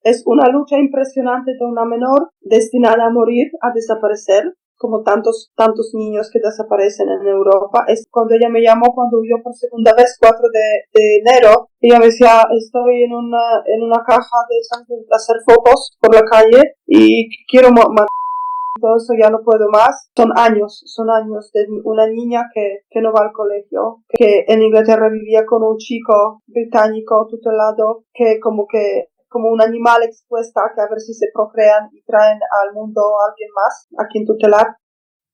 Es una lucha impresionante de una menor destinada a morir, a desaparecer, como tantos niños que desaparecen en Europa. Es cuando ella me llamó, cuando yo por segunda vez, 4 de enero, ella me decía, estoy en una caja de hacer fotos por la calle y quiero matar. Todo eso ya no puedo más. Son años de una niña que no va al colegio, que en Inglaterra vivía con un chico británico tutelado, que como un animal expuesta a que a ver si se procrean y traen al mundo a alguien más a quien tutelar.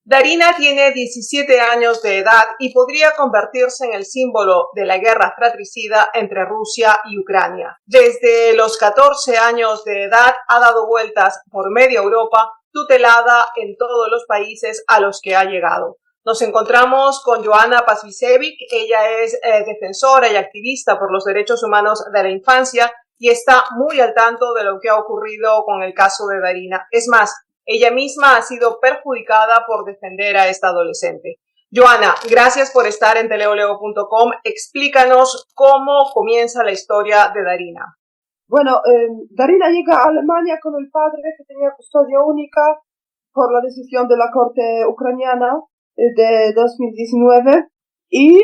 Darina tiene 17 años de edad y podría convertirse en el símbolo de la guerra fratricida entre Rusia y Ucrania. Desde los 14 años de edad ha dado vueltas por media Europa, tutelada en todos los países a los que ha llegado. Nos encontramos con Joanna Pasbicevic. Ella es defensora y activista por los derechos humanos de la infancia y está muy al tanto de lo que ha ocurrido con el caso de Darina. Es más, ella misma ha sido perjudicada por defender a esta adolescente. Joanna, gracias por estar en teleoleo.com. Explícanos cómo comienza la historia de Darina. Bueno, Darina llega a Alemania con el padre que tenía custodia única por la decisión de la corte ucraniana de 2019 y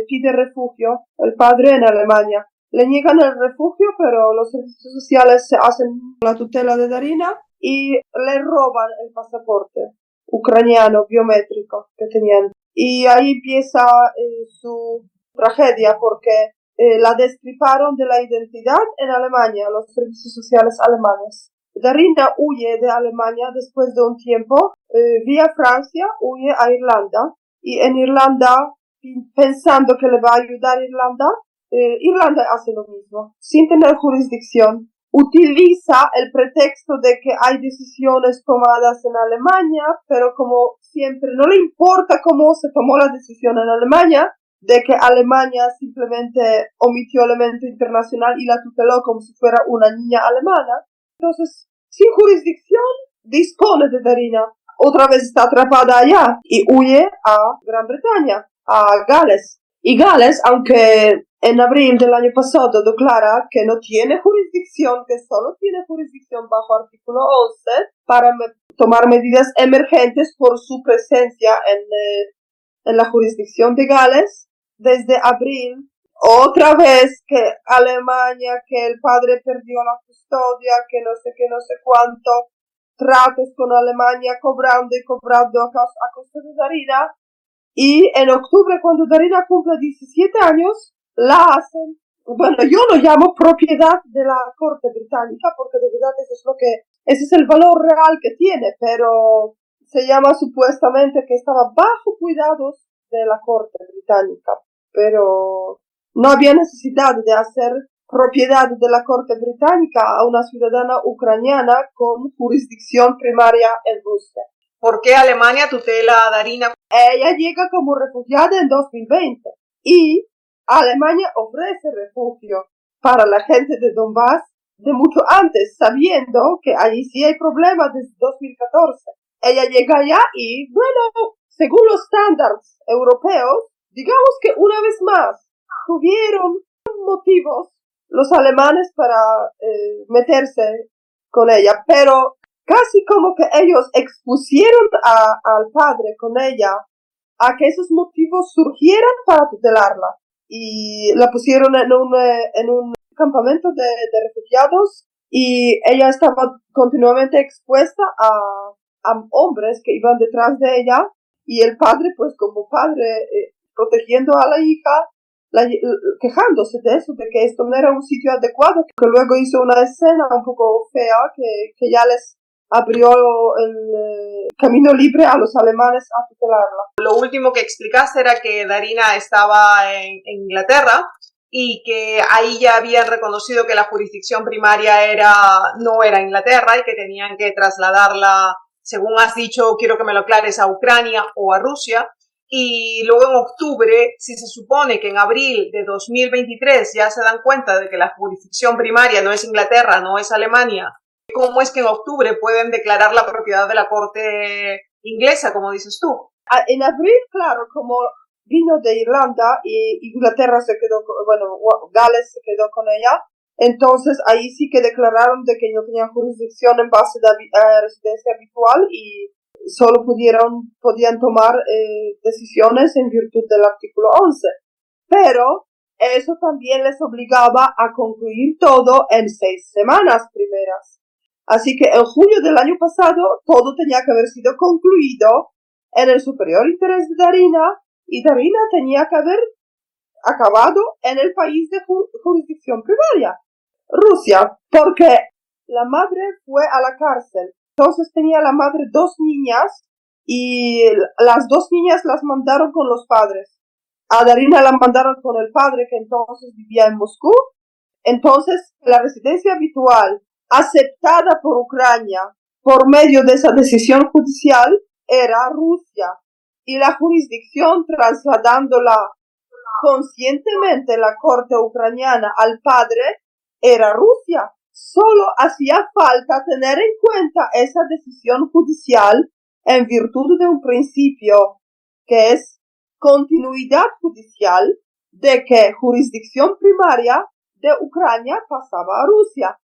pide refugio, el padre en Alemania. Le niegan el refugio, pero los servicios sociales se hacen la tutela de Darina y le roban el pasaporte ucraniano biométrico que tenían. Y ahí empieza su tragedia porque la destriparon de la identidad en Alemania, los servicios sociales alemanes. Darina huye de Alemania después de un tiempo, vía Francia, huye a Irlanda, y en Irlanda, pensando que le va a ayudar Irlanda, Irlanda hace lo mismo, sin tener jurisdicción. Utiliza el pretexto de que hay decisiones tomadas en Alemania, pero como siempre no le importa cómo se tomó la decisión en Alemania, de que Alemania simplemente omitió elemento internacional y la tuteló como si fuera una niña alemana. Entonces, sin jurisdicción, dispone de Darina. Otra vez está atrapada allá y huye a Gran Bretaña, a Gales. Y Gales, aunque en abril del año pasado declara que no tiene jurisdicción, que solo tiene jurisdicción bajo artículo 11 para tomar medidas emergentes por su presencia en la jurisdicción de Gales, desde abril, otra vez que Alemania, que el padre perdió la custodia, que no sé cuánto, tratos con Alemania cobrando a costa de Darina. Y en octubre, cuando Darina cumple 17 años, la hacen, bueno, yo lo llamo propiedad de la corte británica, porque de verdad ese es el valor real que tiene, pero se llama supuestamente que estaba bajo cuidados de la corte británica, pero no había necesidad de hacer propiedad de la corte británica a una ciudadana ucraniana con jurisdicción primaria en Rusia. ¿Por qué Alemania tutela a Darina? Ella llega como refugiada en 2020 y Alemania ofrece refugio para la gente de Donbass de mucho antes, sabiendo que allí sí hay problemas desde 2014. Ella llega allá y, bueno, según los estándares europeos, digamos que una vez más tuvieron motivos los alemanes para meterse con ella, pero casi como que ellos expusieron al padre con ella a que esos motivos surgieran para tutelarla y la pusieron en un campamento de refugiados y ella estaba continuamente expuesta a hombres que iban detrás de ella y el padre pues como padre protegiendo a la hija, quejándose de eso, de que esto no era un sitio adecuado, que luego hizo una escena un poco fea que ya les abrió el camino libre a los alemanes a tutelarla. Lo último que explicaste era que Darina estaba en Inglaterra y que ahí ya habían reconocido que la jurisdicción primaria no era Inglaterra y que tenían que trasladarla, según has dicho, quiero que me lo aclares, a Ucrania o a Rusia. Y luego en octubre, si se supone que en abril de 2023 ya se dan cuenta de que la jurisdicción primaria no es Inglaterra, no es Alemania, ¿cómo es que en octubre pueden declarar la propiedad de la corte inglesa, como dices tú? En abril, claro, como vino de Irlanda y Inglaterra se quedó, Gales se quedó con ella, Entonces ahí sí que declararon de que no tenían jurisdicción en base de residencia habitual y solo podían tomar decisiones en virtud del artículo 11. Pero eso también les obligaba a concluir todo en 6 semanas primeras. Así que en julio del año pasado todo tenía que haber sido concluido en el superior interés de Darina y Darina tenía que haber acabado en el país de jurisdicción primaria, Rusia, porque la madre fue a la cárcel. Entonces tenía la madre 2 niñas y las 2 niñas las mandaron con los padres. A Darina la mandaron con el padre que entonces vivía en Moscú. Entonces la residencia habitual aceptada por Ucrania por medio de esa decisión judicial era Rusia y la jurisdicción trasladándola conscientemente la corte ucraniana al padre era Rusia. Solo hacía falta tener en cuenta esa decisión judicial en virtud de un principio que es continuidad judicial de que jurisdicción primaria de Ucrania pasaba a Rusia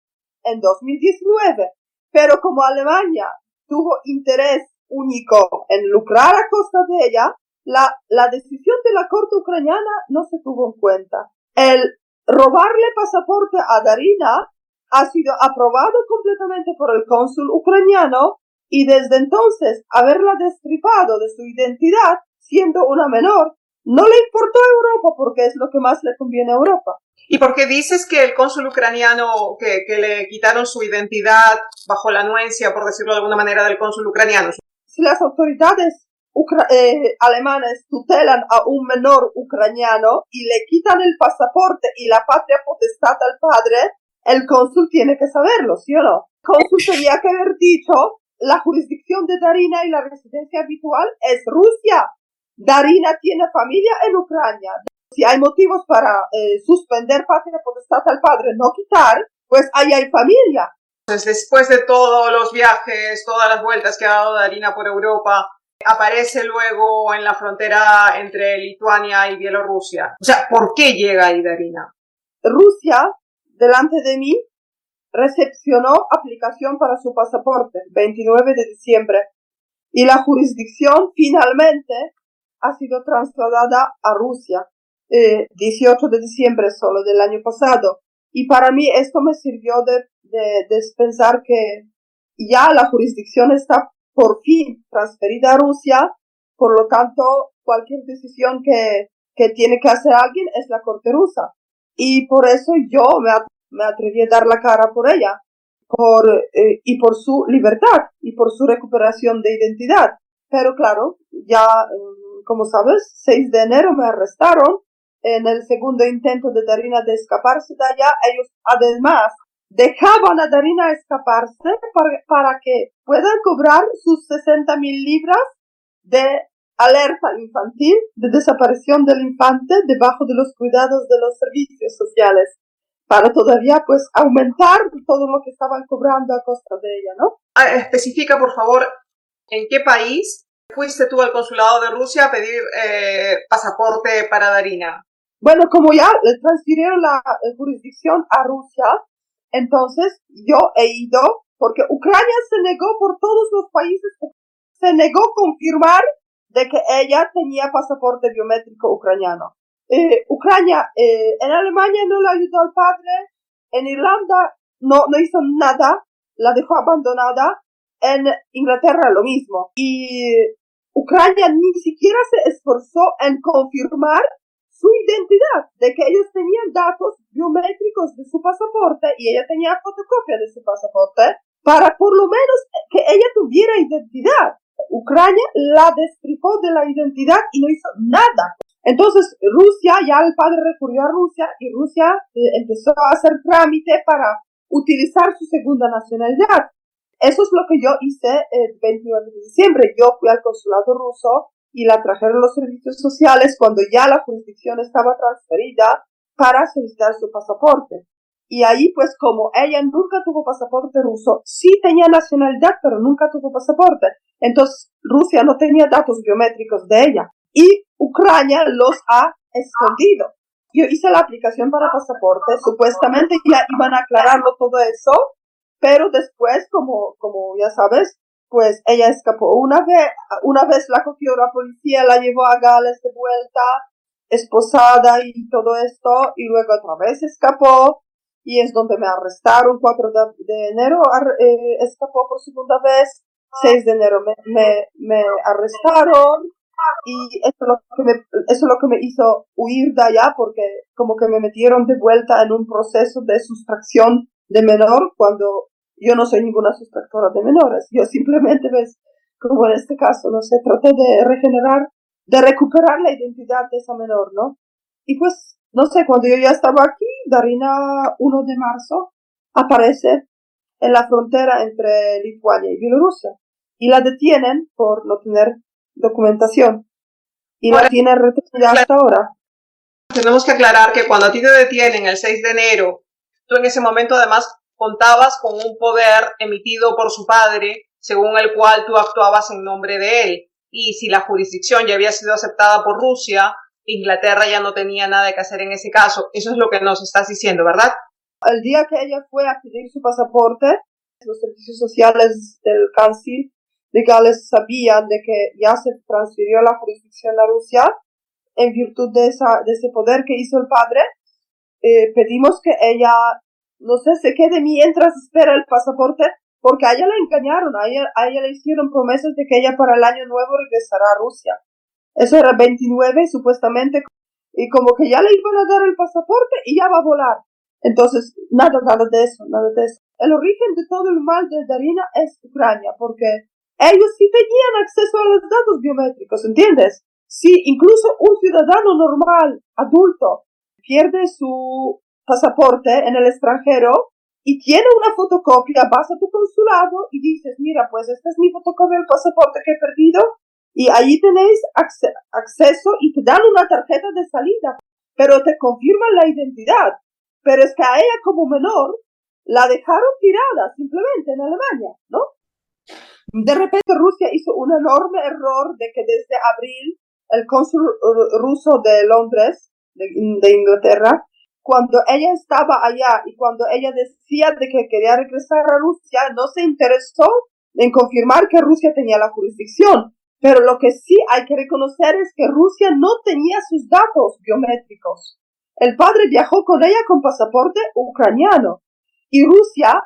en 2019. Pero como Alemania tuvo interés único en lucrar a costa de ella, la decisión de la corte ucraniana no se tuvo en cuenta. El robarle pasaporte a Darina ha sido aprobado completamente por el cónsul ucraniano y desde entonces haberla destripado de su identidad siendo una menor no le importó a Europa porque es lo que más le conviene a Europa. ¿Y por qué dices que el cónsul ucraniano, que le quitaron su identidad bajo la anuencia, por decirlo de alguna manera, del cónsul ucraniano? Si las autoridades alemanes tutelan a un menor ucraniano y le quitan el pasaporte y la patria potestad al padre, el cónsul tiene que saberlo, ¿sí o no? El cónsul tenía que haber dicho, la jurisdicción de Darina y la residencia habitual es Rusia. Darina tiene familia en Ucrania. Si hay motivos para suspender patria potestad al padre, no quitar, pues ahí hay familia. Entonces, después de todos los viajes, todas las vueltas que ha dado Darina por Europa, aparece luego en la frontera entre Lituania y Bielorrusia. O sea, ¿por qué llega ahí Darina? Rusia, delante de mí, recepcionó aplicación para su pasaporte, 29 de diciembre, y la jurisdicción finalmente ha sido trasladada a Rusia, 18 de diciembre solo del año pasado. Y para mí esto me sirvió de pensar que ya la jurisdicción está por fin transferida a Rusia, por lo tanto cualquier decisión que tiene que hacer alguien es la corte rusa. Y por eso yo me atreví a dar la cara por ella, y por su libertad y por su recuperación de identidad. Pero claro, ya, como sabes, 6 de enero me arrestaron en el segundo intento de Darina de escaparse de allá. Ellos además dejaban a Darina escaparse para que puedan cobrar sus 60.000 libras de alerta infantil, de desaparición del infante debajo de los cuidados de los servicios sociales, para todavía pues aumentar todo lo que estaban cobrando a costa de ella, ¿no? Especifica, por favor, ¿en qué país fuiste tú al consulado de Rusia a pedir pasaporte para Darina? Bueno, como ya le transfirieron la jurisdicción a Rusia, entonces yo he ido, porque Ucrania se negó por todos los países, se negó a confirmar de que ella tenía pasaporte biométrico ucraniano. Ucrania, en Alemania no le ayudó al padre, en Irlanda no hizo nada, la dejó abandonada, en Inglaterra lo mismo. Y Ucrania ni siquiera se esforzó en confirmar su identidad, de que ellos tenían datos biométricos de su pasaporte y ella tenía fotocopia de su pasaporte, para por lo menos que ella tuviera identidad. Ucrania la destripó de la identidad y no hizo nada. Entonces Rusia, ya el padre recurrió a Rusia y Rusia empezó a hacer trámite para utilizar su segunda nacionalidad. Eso es lo que yo hice el 29 de diciembre. Yo fui al consulado ruso y la trajeron los servicios sociales cuando ya la jurisdicción estaba transferida para solicitar su pasaporte. Y ahí, pues, como ella nunca tuvo pasaporte ruso, sí tenía nacionalidad, pero nunca tuvo pasaporte. Entonces, Rusia no tenía datos biométricos de ella. Y Ucrania los ha escondido. yo hice la aplicación para pasaporte, supuestamente ya iban a aclararlo todo eso, pero después, como ya sabes, pues ella escapó. Una vez la cogió la policía, la llevó a Gales de vuelta, esposada y todo esto, y luego otra vez escapó, y es donde me arrestaron. 4 de enero escapó por segunda vez, 6 de enero me arrestaron, y eso es lo que me hizo huir de allá, porque como que me metieron de vuelta en un proceso de sustracción de menor, cuando yo no soy ninguna sustractora de menores. Yo simplemente, ves, como en este caso, no sé, traté de recuperar la identidad de esa menor, ¿no? Y pues, no sé, cuando yo ya estaba aquí, Darina, 1 de marzo, aparece en la frontera entre Lituania y Bielorrusia, y la detienen por no tener documentación, y la tienen retenida hasta ahora. Tenemos que aclarar que cuando a ti te detienen el 6 de enero, tú en ese momento además contabas con un poder emitido por su padre, según el cual tú actuabas en nombre de él. Y si la jurisdicción ya había sido aceptada por Rusia, Inglaterra ya no tenía nada que hacer en ese caso. Eso es lo que nos estás diciendo, ¿verdad? El día que ella fue a pedir su pasaporte, los servicios sociales del Cancil de Gales sabían de que ya se transfirió la jurisdicción a Rusia en virtud de ese poder que hizo el padre. Pedimos que ella, no sé, se quede mientras espera el pasaporte, porque a ella la engañaron, a ella le hicieron promesas de que ella para el año nuevo regresará a Rusia. Eso era 29 supuestamente, y como que ya le iban a dar el pasaporte y ya va a volar. Entonces, nada de eso. El origen de todo el mal de Darina es Ucrania, porque ellos sí tenían acceso a los datos biométricos, ¿entiendes? Si incluso un ciudadano normal, adulto, pierde su pasaporte en el extranjero y tiene una fotocopia, vas a tu consulado y dices, mira, pues esta es mi fotocopia del pasaporte que he perdido, y allí tenéis acceso y te dan una tarjeta de salida, pero te confirman la identidad. Pero es que a ella como menor la dejaron tirada simplemente en Alemania, ¿no? De repente Rusia hizo un enorme error de que desde abril el cónsul ruso de Londres, de Inglaterra, cuando ella estaba allá y cuando ella decía de que quería regresar a Rusia, no se interesó en confirmar que Rusia tenía la jurisdicción. Pero lo que sí hay que reconocer es que Rusia no tenía sus datos biométricos. El padre viajó con ella con pasaporte ucraniano y Rusia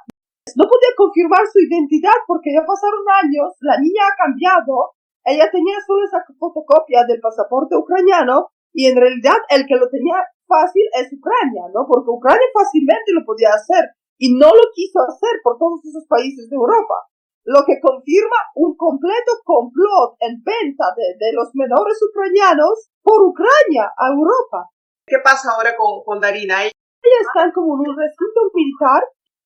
no podía confirmar su identidad porque ya pasaron años, la niña ha cambiado, ella tenía solo esa fotocopia del pasaporte ucraniano y en realidad el que lo tenía fácil es Ucrania, ¿no? Porque Ucrania fácilmente lo podía hacer y no lo quiso hacer por todos esos países de Europa, lo que confirma un completo complot en venta de los menores ucranianos por Ucrania a Europa. ¿Qué pasa ahora con Darina? Ella está como en un recinto militar,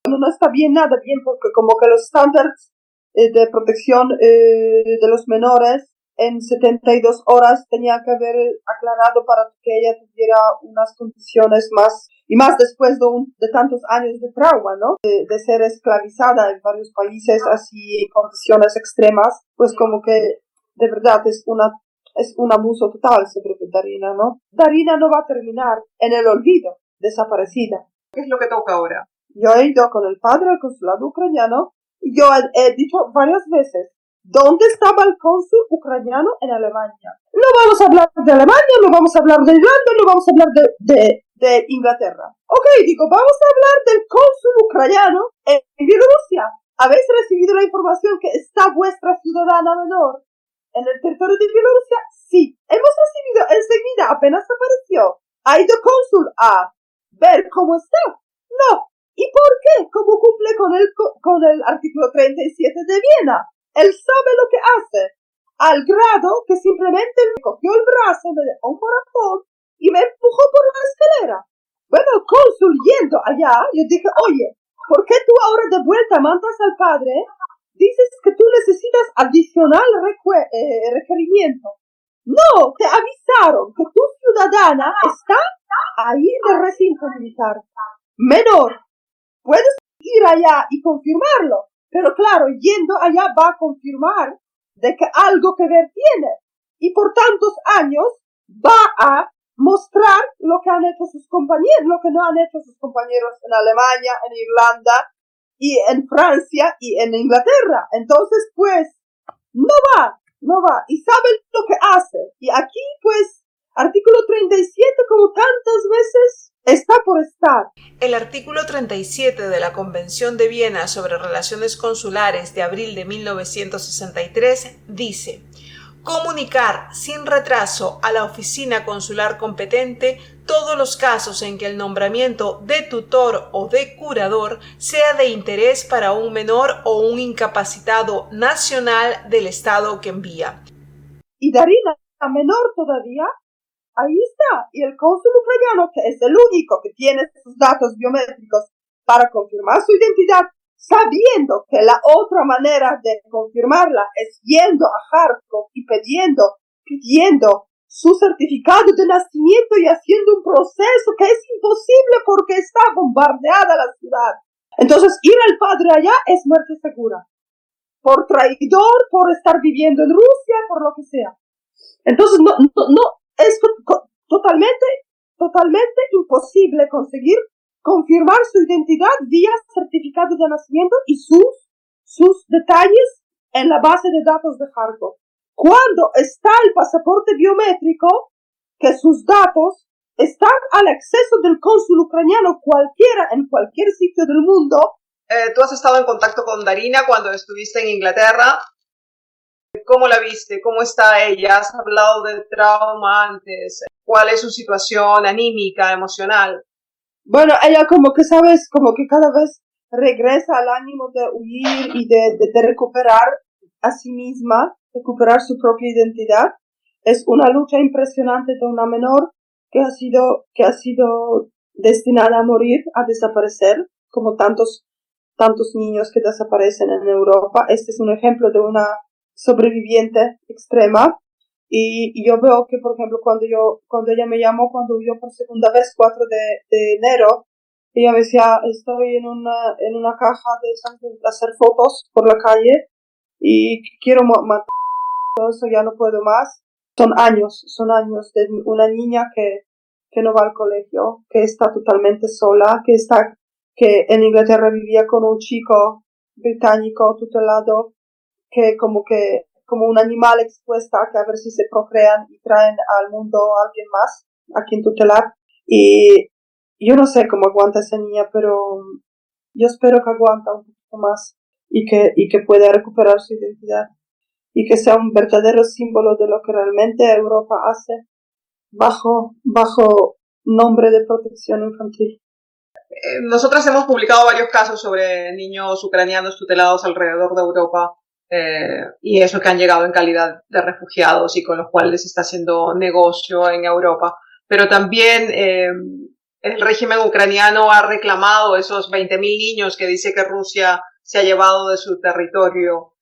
no está nada bien, porque como que los estándares de protección de los menores en 72 horas tenía que haber aclarado para que ella tuviera unas condiciones más, y más después de tantos años de trauma, ¿no? De ser esclavizada en varios países así en condiciones extremas, pues como que de verdad es un abuso total sobre Darina, ¿no? Darina no va a terminar en el olvido, desaparecida. ¿Qué es lo que toca ahora? Yo he ido con el padre al consulado ucraniano y yo he dicho varias veces, ¿dónde estaba el cónsul ucraniano en Alemania? No vamos a hablar de Alemania, no vamos a hablar de Irlanda, no vamos a hablar de Inglaterra. Ok, digo, vamos a hablar del cónsul ucraniano en Bielorrusia. ¿Habéis recibido la información que está vuestra ciudadana menor en el territorio de Bielorrusia? Sí, hemos recibido enseguida, apenas apareció. ¿Ha ido cónsul a ver cómo está? No. ¿Y por qué? ¿Cómo cumple con el artículo 37 de Viena? Él sabe lo que hace, al grado que simplemente me cogió el brazo, me dejó un moratón y me empujó por la escalera. Bueno, el cónsul yendo allá, yo dije, oye, ¿por qué tú ahora de vuelta mandas al padre? Dices que tú necesitas adicional requerimiento. No, te avisaron que tu ciudadana está ahí en el recinto militar. Menor. Puedes ir allá y confirmarlo, pero claro, yendo allá va a confirmar de que algo que ver tiene, y por tantos años va a mostrar lo que han hecho sus compañeros, lo que no han hecho sus compañeros en Alemania, en Irlanda y en Francia y en Inglaterra. Entonces, pues, no va, y sabe lo que hace. Y aquí, pues, artículo 37, como tantas veces, está por estar. El artículo 37 de la Convención de Viena sobre Relaciones Consulares de abril de 1963 dice: comunicar sin retraso a la oficina consular competente todos los casos en que el nombramiento de tutor o de curador sea de interés para un menor o un incapacitado nacional del estado que envía. Y Darina, la menor todavía, ahí está. Y el cónsul ucraniano, que es el único que tiene sus datos biométricos para confirmar su identidad, sabiendo que la otra manera de confirmarla es yendo a Kharkov y pidiendo su certificado de nacimiento y haciendo un proceso que es imposible porque está bombardeada la ciudad. Entonces, ir al padre allá es muerte segura. Por traidor, por estar viviendo en Rusia, por lo que sea. Entonces, no es totalmente imposible conseguir confirmar su identidad vía certificado de nacimiento y sus detalles en la base de datos de Kharkov. Cuando está el pasaporte biométrico, que sus datos están al acceso del cónsul ucraniano cualquiera en cualquier sitio del mundo. Tú has estado en contacto con Darina cuando estuviste en Inglaterra. ¿Cómo la viste? ¿Cómo está ella? ¿Has hablado del trauma antes? ¿Cuál es su situación anímica, emocional? Bueno, ella como que, ¿sabes? Como que cada vez regresa al ánimo de huir y de recuperar a sí misma, recuperar su propia identidad. Es una lucha impresionante de una menor que ha sido destinada a morir, a desaparecer, como tantos niños que desaparecen en Europa. Este es un ejemplo de una sobreviviente extrema. Y yo veo que, por ejemplo, cuando ella me llamó, cuando huyó por segunda vez, 4 de enero, ella me decía, estoy en una caja de hacer fotos por la calle y quiero matar todo eso, ya no puedo más. Son años de una niña que no va al colegio, que está totalmente sola, que en Inglaterra vivía con un chico británico tutelado, que como un animal expuesta, que a ver si se procrean y traen al mundo a alguien más a quien tutelar. Y yo no sé cómo aguanta esa niña, pero yo espero que aguanta un poquito más y que pueda recuperar su identidad y que sea un verdadero símbolo de lo que realmente Europa hace bajo nombre de protección infantil. Nosotras hemos publicado varios casos sobre niños ucranianos tutelados alrededor de Europa. Y eso que han llegado en calidad de refugiados y con los cuales se está haciendo negocio en Europa. Pero también el régimen ucraniano ha reclamado esos 20.000 niños que dice que Rusia se ha llevado de su territorio.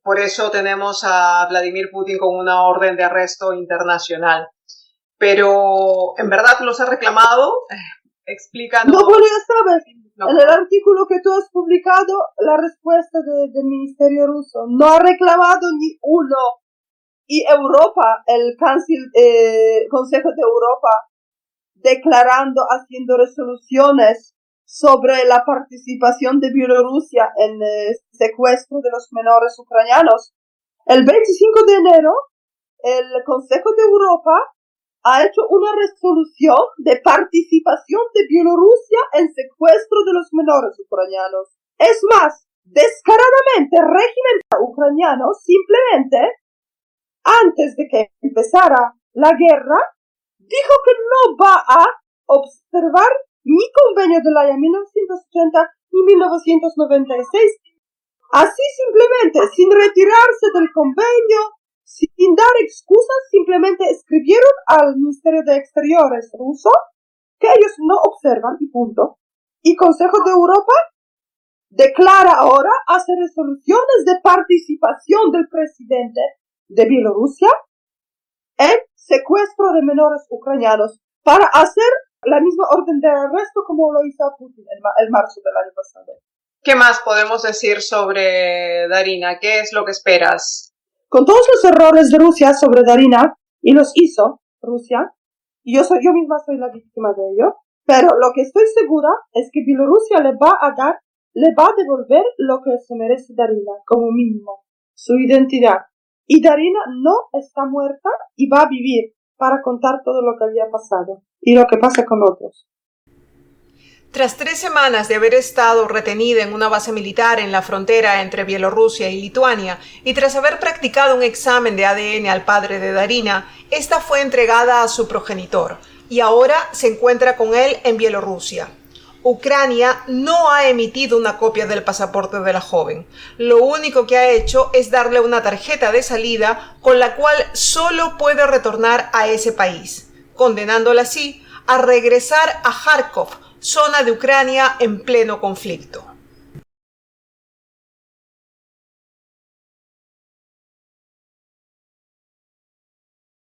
Por eso tenemos a Vladimir Putin con una orden de arresto internacional. Pero, ¿en verdad los ha reclamado? Explícanos. No, bueno, ya sabes. No. En el artículo que tú has publicado, la respuesta del Ministerio ruso no ha reclamado ni uno. Y Europa, el Consejo de Europa, haciendo resoluciones sobre la participación de Bielorrusia en el secuestro de los menores ucranianos. El 25 de enero, el Consejo de Europa ha hecho una resolución de participación de Bielorrusia en secuestro de los menores ucranianos. Es más, descaradamente, el régimen ucraniano simplemente, antes de que empezara la guerra, dijo que no va a observar ni convenio de la Haya 1980 ni 1996. Así simplemente, sin retirarse del convenio, sin dar excusas, simplemente escribieron al Ministerio de Exteriores ruso que ellos no observan y punto. Y Consejo de Europa declara ahora, hace resoluciones de participación del presidente de Bielorrusia en secuestro de menores ucranianos para hacer la misma orden de arresto como lo hizo Putin en marzo del año pasado. ¿Qué más podemos decir sobre Darina? ¿Qué es lo que esperas? Con todos los errores de Rusia sobre Darina, y los hizo Rusia, yo misma soy la víctima de ello, pero lo que estoy segura es que Bielorrusia le va a devolver lo que se merece Darina, como mínimo, su identidad. Y Darina no está muerta y va a vivir para contar todo lo que había pasado y lo que pasa con otros. Tras 3 semanas de haber estado retenida en una base militar en la frontera entre Bielorrusia y Lituania y tras haber practicado un examen de ADN al padre de Darina, esta fue entregada a su progenitor y ahora se encuentra con él en Bielorrusia. Ucrania no ha emitido una copia del pasaporte de la joven. Lo único que ha hecho es darle una tarjeta de salida con la cual solo puede retornar a ese país, condenándola así a regresar a Kharkov, zona de Ucrania en pleno conflicto.